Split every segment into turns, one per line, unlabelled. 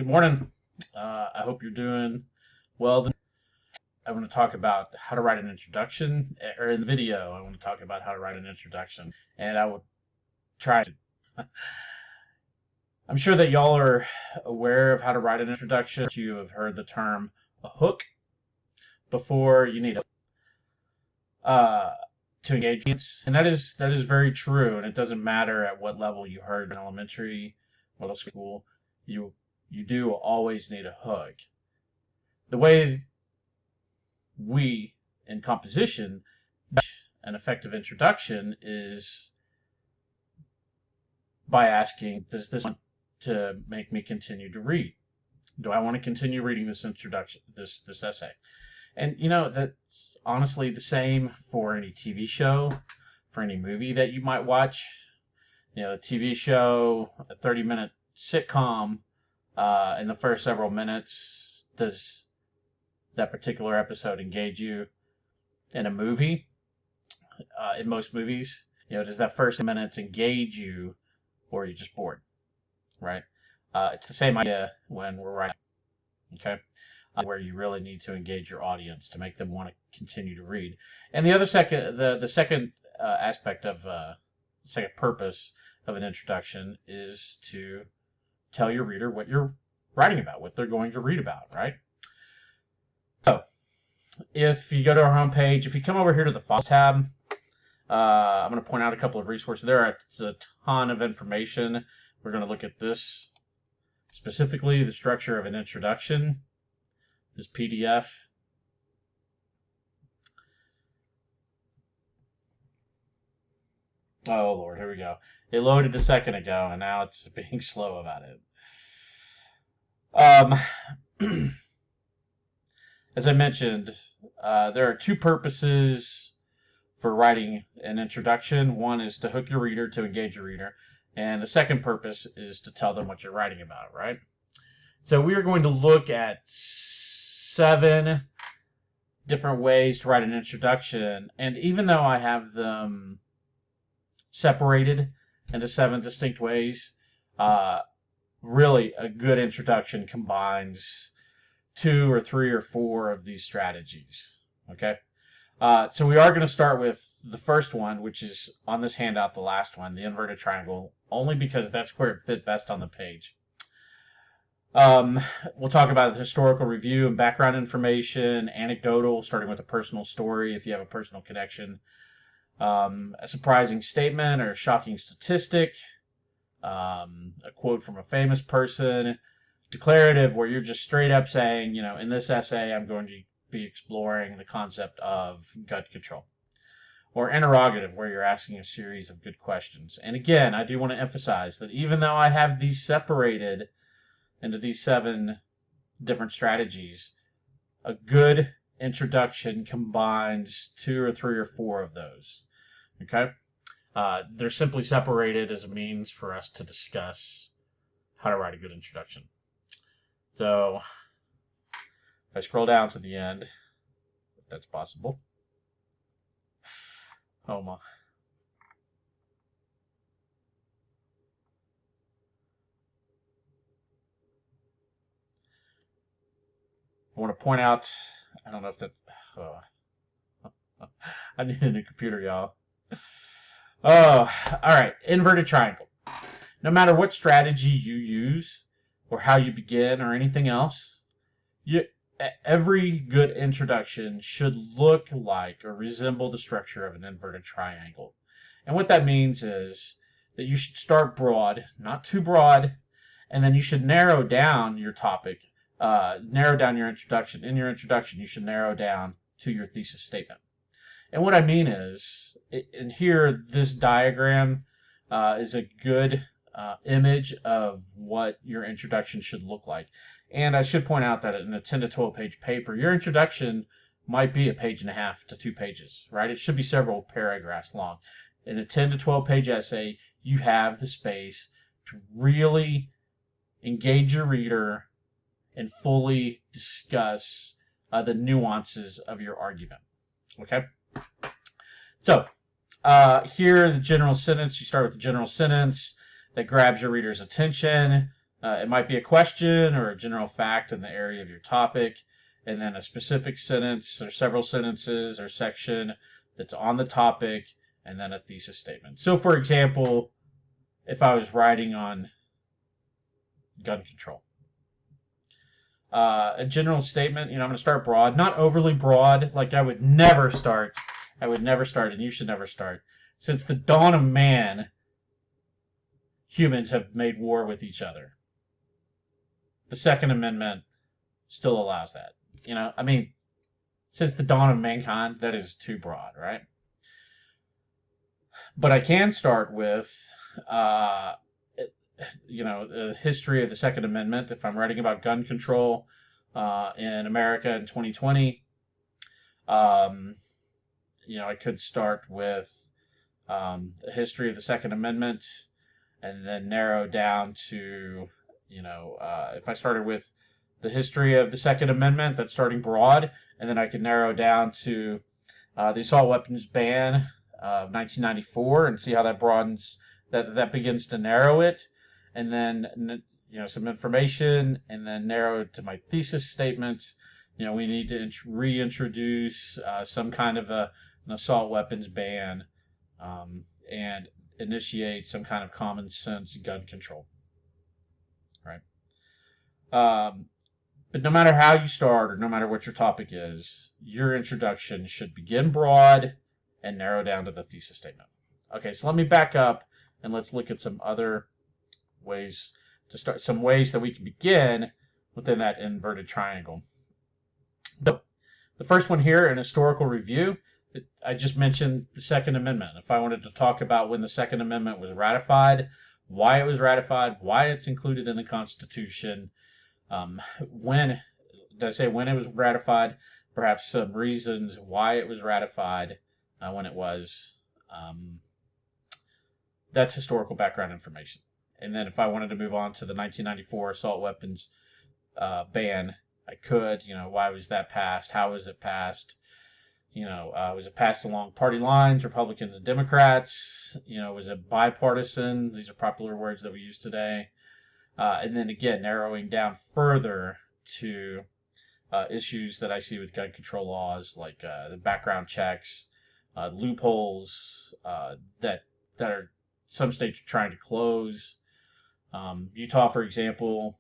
Good morning. I hope you're doing well. I want to talk about how to write an introduction, or in the video, I want to talk about how to write an introduction. And I will try to. I'm sure that y'all are aware of how to write an introduction. You have heard the term a hook before. You need to engage, and that is very true. And it doesn't matter at what level you heard in elementary, middle school. You do always need a hook. The way we in composition an effective introduction is by asking, does this want to make me continue to read? Do I want to continue reading this introduction, this essay? And that's honestly the same for any TV show, for any movie that you might watch. A TV show, a 30-minute sitcom, in the first several minutes, does that particular episode engage you? In a movie, in most movies, does that first minutes engage you, or are you just bored? Right? It's the same idea when we're writing. Okay, where you really need to engage your audience to make them want to continue to read. And the second aspect of second purpose of an introduction is to tell your reader what you're writing about, what they're going to read about, right? So, if you go to our homepage, if you come over here to the Files tab, I'm going to point out a couple of resources. There are a ton of information. We're going to look at this specifically, the structure of an introduction, this PDF. Oh, Lord, here we go. It loaded a second ago, and now it's being slow about it. As I mentioned, there are two purposes for writing an introduction. One is to hook your reader, to engage your reader. And the second purpose is to tell them what you're writing about, right? So we are going to look at 7 different ways to write an introduction. And even though I have them separated into 7 distinct ways, really a good introduction combines 2 or 3 or 4 of these strategies. Okay? So we are going to start with the first one, which is on this handout, the last one, the inverted triangle, only because that's where it fit best on the page. We'll talk about the historical review and background information, anecdotal, starting with a personal story if you have a personal connection, a surprising statement or a shocking statistic, a quote from a famous person, declarative, where you're just straight up saying, in this essay I'm going to be exploring the concept of gut control. Or interrogative, where you're asking a series of good questions. And again, I do want to emphasize that even though I have these separated into these 7 different strategies, a good introduction combines 2 or 3 or 4 of those. Okay? They're simply separated as a means for us to discuss how to write a good introduction. So, if I scroll down to the end, if that's possible. Oh my. I want to point out, I don't know if that's, I need a new computer, y'all. Oh, all right, inverted triangle. No matter what strategy you use, or how you begin, or anything else, every good introduction should look like or resemble the structure of an inverted triangle. And what that means is that you should start broad, not too broad, and then you should narrow down your topic, narrow down your introduction. In your introduction, you should narrow down to your thesis statement. And what I mean is, and here this diagram is a good image of what your introduction should look like. And I should point out that in a 10 to 12 page paper, your introduction might be 1.5 pages to 2 pages, right? It should be several paragraphs long. In a 10 to 12 page essay, you have the space to really engage your reader and fully discuss the nuances of your argument. Okay? So, here, the general sentence. You start with the general sentence that grabs your reader's attention. It might be a question or a general fact in the area of your topic, and then a specific sentence or several sentences or section that's on the topic, and then a thesis statement. So, for example, if I was writing on gun control, a general statement, I'm going to start broad, not overly broad. Like I would never start, and you should never start. Since the dawn of man, humans have made war with each other. The Second Amendment still allows that. Since the dawn of mankind, that is too broad, right? But I can start with, the history of the Second Amendment. If I'm writing about gun control in America in 2020, I could start with the history of the Second Amendment, and then narrow down to, if I started with the history of the Second Amendment, that's starting broad, and then I could narrow down to the assault weapons ban of 1994 and see how that broadens, that begins to narrow it, and then some information, and then narrow it to my thesis statement. We need to reintroduce some kind of an assault weapons ban, and initiate some kind of common sense gun control. Right? But no matter how you start, or no matter what your topic is, your introduction should begin broad and narrow down to the thesis statement. Okay, so let me back up and let's look at some other ways to start, some ways that we can begin within that inverted triangle. The first one here, an historical review. I just mentioned the Second Amendment. If I wanted to talk about when the Second Amendment was ratified, why it was ratified, why it's included in the Constitution, when it was ratified, perhaps some reasons why it was ratified, when it was, that's historical background information. And then if I wanted to move on to the 1994 assault weapons ban, I could, why was that passed? How was it passed? Was it passed along party lines, Republicans and Democrats? Was it bipartisan? These are popular words that we use today. And then again, narrowing down further to issues that I see with gun control laws, like the background checks, loopholes that are some states are trying to close. Utah, for example,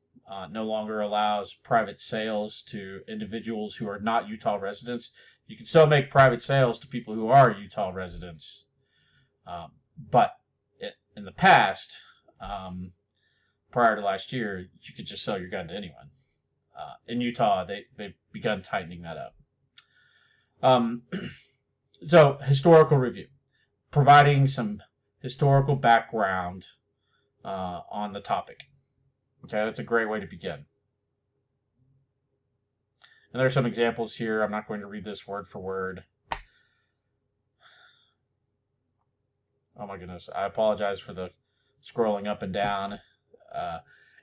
no longer allows private sales to individuals who are not Utah residents. You can still make private sales to people who are Utah residents, but in the past, prior to last year, you could just sell your gun to anyone. In Utah, they've begun tightening that up. So, historical review, providing some historical background on the topic. Okay, that's a great way to begin. And there are some examples here. I'm not going to read this word for word. Oh my goodness. I apologize for the scrolling up and down.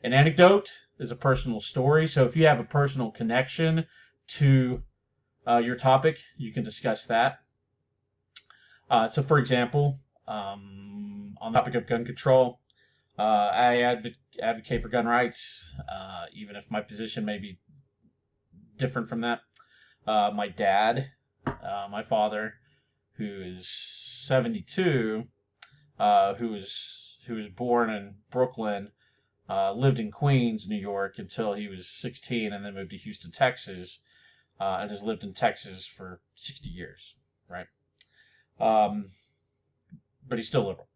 An anecdote is a personal story. So if you have a personal connection to your topic, you can discuss that. So for example, on the topic of gun control, I advocate for gun rights, even if my position may be different from that. My dad, my father, who is 72, who was born in Brooklyn, lived in Queens, New York until he was 16, and then moved to Houston, Texas, and has lived in Texas for 60 years, right? But he's still liberal,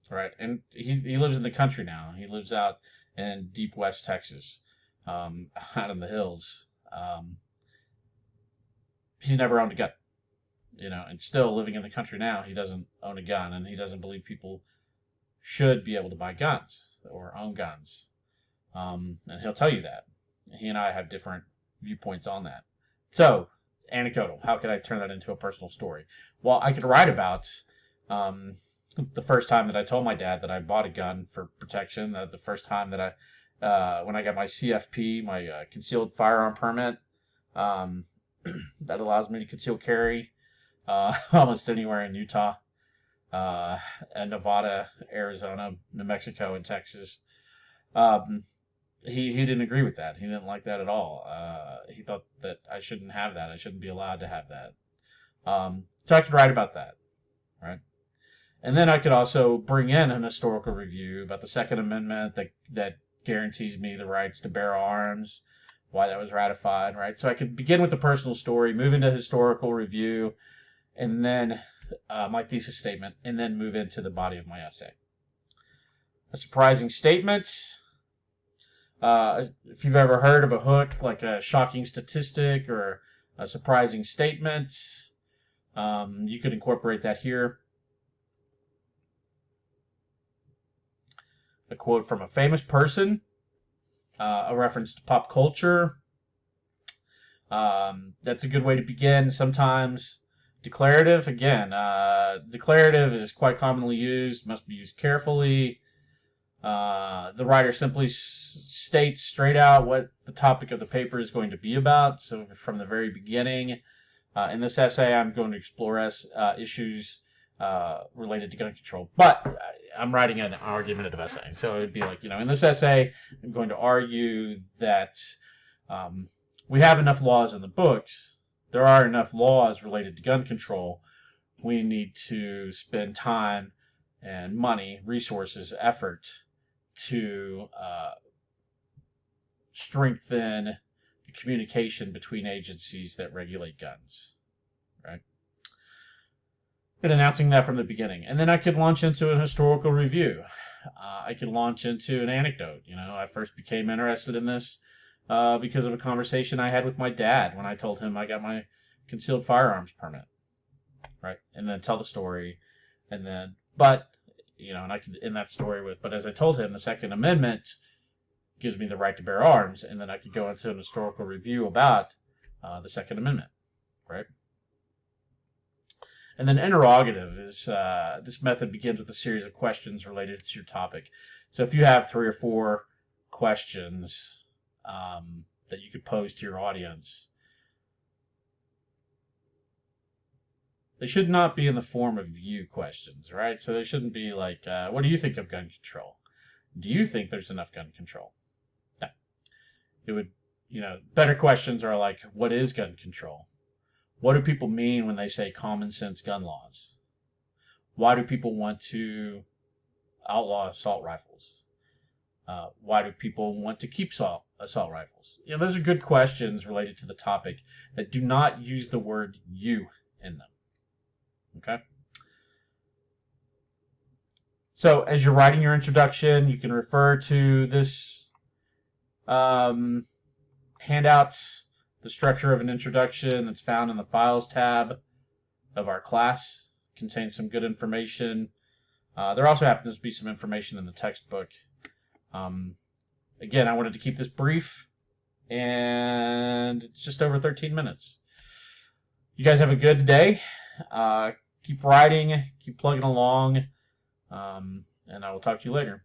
right? And he lives in the country now. He lives out in deep West Texas, out in the hills. He's never owned a gun, and still living in the country now, he doesn't own a gun, and he doesn't believe people should be able to buy guns or own guns. And he'll tell you that. He and I have different viewpoints on that. So, anecdotal. How could I turn that into a personal story? Well, I could write about the first time that I told my dad that I bought a gun for protection, the first time that when I got my CFP, my concealed firearm permit, that allows me to conceal carry almost anywhere in Utah, and Nevada, Arizona, New Mexico, and Texas. he didn't agree with that. He didn't like that at all. He thought that I shouldn't have that. I shouldn't be allowed to have that. So I could write about that, right? And then I could also bring in an historical review about the Second Amendment that guarantees me the rights to bear arms, why that was ratified, right? So I could begin with the personal story, move into historical review, and then my thesis statement, and then move into the body of my essay. A surprising statement. If you've ever heard of a hook, like a shocking statistic or a surprising statement, you could incorporate that here. A quote from a famous person, a reference to pop culture. That's a good way to begin. Sometimes declarative, again, declarative is quite commonly used, must be used carefully. The writer simply states straight out what the topic of the paper is going to be about. So from the very beginning, in this essay, I'm going to explore issues related to gun control. But I'm writing an argumentative essay. So it'd be like, in this essay, I'm going to argue that we have enough laws in the books. There are enough laws related to gun control. We need to spend time and money, resources, effort to strengthen the communication between agencies that regulate guns, right? And announcing that from the beginning. And then I could launch into an historical review. I could launch into an anecdote. I first became interested in this because of a conversation I had with my dad when I told him I got my concealed firearms permit, right? And then tell the story, and then, and I could end that story with, but as I told him, the Second Amendment gives me the right to bear arms, and then I could go into an historical review about the Second Amendment, right? And then interrogative is, this method begins with a series of questions related to your topic. So if you have 3 or 4 questions that you could pose to your audience, they should not be in the form of you questions, right? So they shouldn't be like, what do you think of gun control? Do you think there's enough gun control? No. It would, better questions are like, what is gun control? What do people mean when they say common sense gun laws? Why do people want to outlaw assault rifles? Why do people want to keep assault rifles? Those are good questions related to the topic that do not use the word you in them. Okay? So as you're writing your introduction, you can refer to this handout, the structure of an introduction that's found in the Files tab of our class. It contains some good information. There also happens to be some information in the textbook. Again, I wanted to keep this brief, and it's just over 13 minutes. You guys have a good day. Keep writing, keep plugging along, and I will talk to you later.